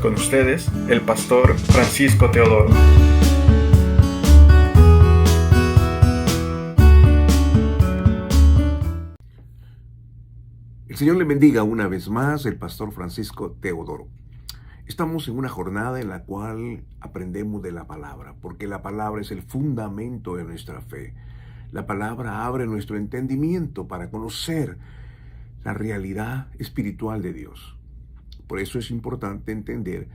Con ustedes, el pastor Francisco Teodoro. El Señor le bendiga una vez más, el pastor Francisco Teodoro. Estamos en una jornada en la cual aprendemos de la palabra, porque la palabra es el fundamento de nuestra fe. La palabra abre nuestro entendimiento para conocer la realidad espiritual de Dios. Por eso es importante entender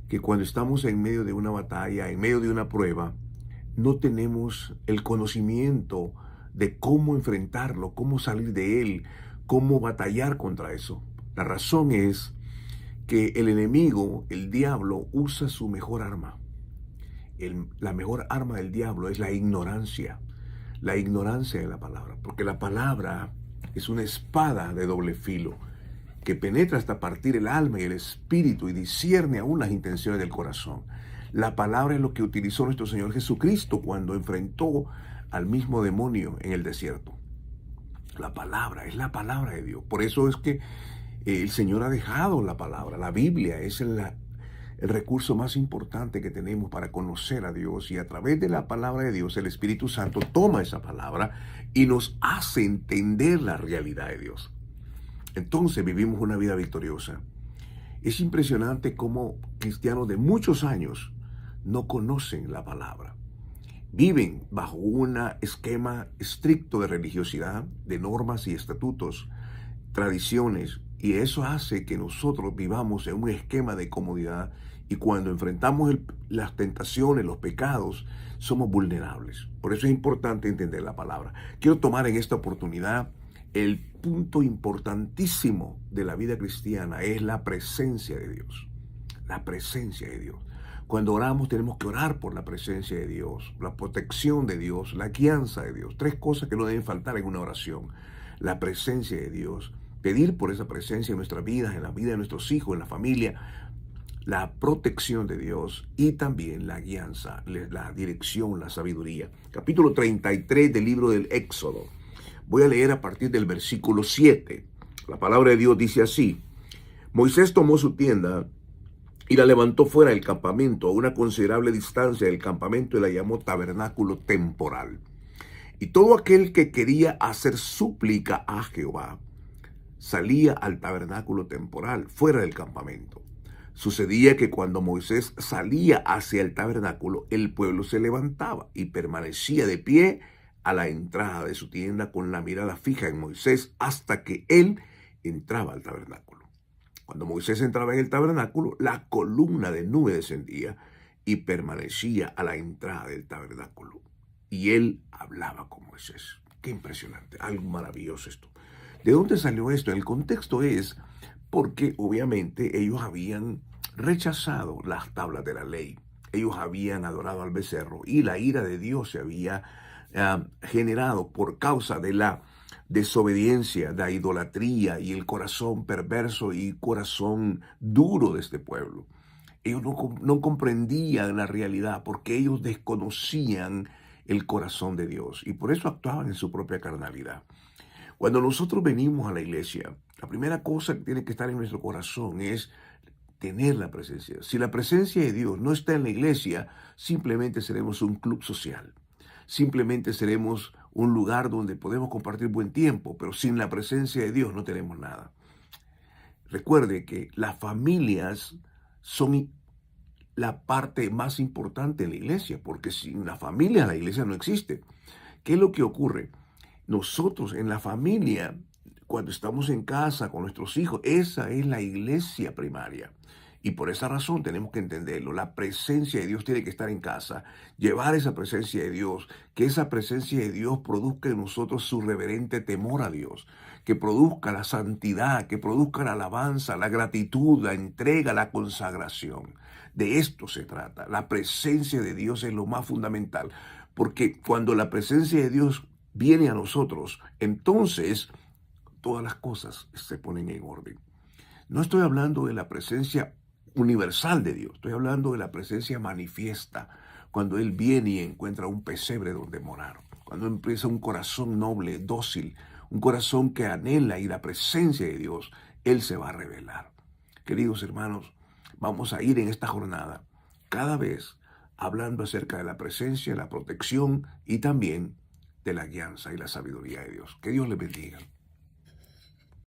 que cuando estamos en medio de una batalla, en medio de una prueba, no tenemos el conocimiento de cómo enfrentarlo, cómo salir de él, cómo batallar contra eso. La razón es que el enemigo, el diablo, usa su mejor arma. La mejor arma del diablo es la ignorancia de la palabra, porque la palabra es una espada de doble filo que penetra hasta partir el alma y el espíritu y discierne aún las intenciones del corazón. La palabra es lo que utilizó nuestro Señor Jesucristo cuando enfrentó al mismo demonio en el desierto. La palabra es la palabra de Dios. Por eso es que el Señor ha dejado la palabra. La Biblia es el recurso más importante que tenemos para conocer a Dios, y a través de la palabra de Dios el Espíritu Santo toma esa palabra y nos hace entender la realidad de Dios. Entonces vivimos una vida victoriosa. Es impresionante cómo cristianos de muchos años no conocen la palabra. Viven bajo un esquema estricto de religiosidad, de normas y estatutos, tradiciones, y eso hace que nosotros vivamos en un esquema de comodidad, y cuando enfrentamos las tentaciones, los pecados, somos vulnerables. Por eso es importante entender la palabra. Quiero tomar en esta oportunidad el punto importantísimo de la vida cristiana, es la presencia de Dios. La presencia de Dios. Cuando oramos tenemos que orar por la presencia de Dios, la protección de Dios, la guianza de Dios. 3 cosas que no deben faltar en una oración. La presencia de Dios, pedir por esa presencia en nuestras vidas, en la vida de nuestros hijos, en la familia, la protección de Dios y también la guianza, la dirección, la sabiduría. Capítulo 33 del libro del Éxodo. Voy a leer a partir del versículo 7. La palabra de Dios dice así: Moisés tomó su tienda y la levantó fuera del campamento, a una considerable distancia del campamento, y la llamó tabernáculo temporal. Y todo aquel que quería hacer súplica a Jehová salía al tabernáculo temporal, fuera del campamento. Sucedía que cuando Moisés salía hacia el tabernáculo, el pueblo se levantaba y permanecía de pie a la entrada de su tienda con la mirada fija en Moisés hasta que él entraba al tabernáculo. Cuando Moisés entraba en el tabernáculo, la columna de nube descendía y permanecía a la entrada del tabernáculo. Y él hablaba con Moisés. Qué impresionante, algo maravilloso esto. ¿De dónde salió esto? El contexto es porque obviamente ellos habían rechazado las tablas de la ley. Ellos habían adorado al becerro y la ira de Dios se había generado por causa de la desobediencia, la idolatría y el corazón perverso y corazón duro de este pueblo. Ellos no comprendían la realidad porque ellos desconocían el corazón de Dios y por eso actuaban en su propia carnalidad. Cuando nosotros venimos a la iglesia, la primera cosa que tiene que estar en nuestro corazón es tener la presencia. Si la presencia de Dios no está en la iglesia, simplemente seremos un club social. Simplemente seremos un lugar donde podemos compartir buen tiempo, pero sin la presencia de Dios no tenemos nada. Recuerde que las familias son la parte más importante en la iglesia, porque sin la familia iglesia no existe. ¿Qué es lo que ocurre? Nosotros en la familia, cuando estamos en casa con nuestros hijos, esa es la iglesia primaria. Y por esa razón tenemos que entenderlo. La presencia de Dios tiene que estar en casa. Llevar esa presencia de Dios, que esa presencia de Dios produzca en nosotros su reverente temor a Dios, que produzca la santidad, que produzca la alabanza, la gratitud, la entrega, la consagración. De esto se trata. La presencia de Dios es lo más fundamental, porque cuando la presencia de Dios viene a nosotros, entonces todas las cosas se ponen en orden. No estoy hablando de la presencia universal de Dios, estoy hablando de la presencia manifiesta, cuando Él viene y encuentra un pesebre donde morar, cuando empieza un corazón noble, dócil, un corazón que anhela y la presencia de Dios, Él se va a revelar. Queridos hermanos, vamos a ir en esta jornada cada vez hablando acerca de la presencia, la protección y también de la guianza y la sabiduría de Dios. Que Dios les bendiga.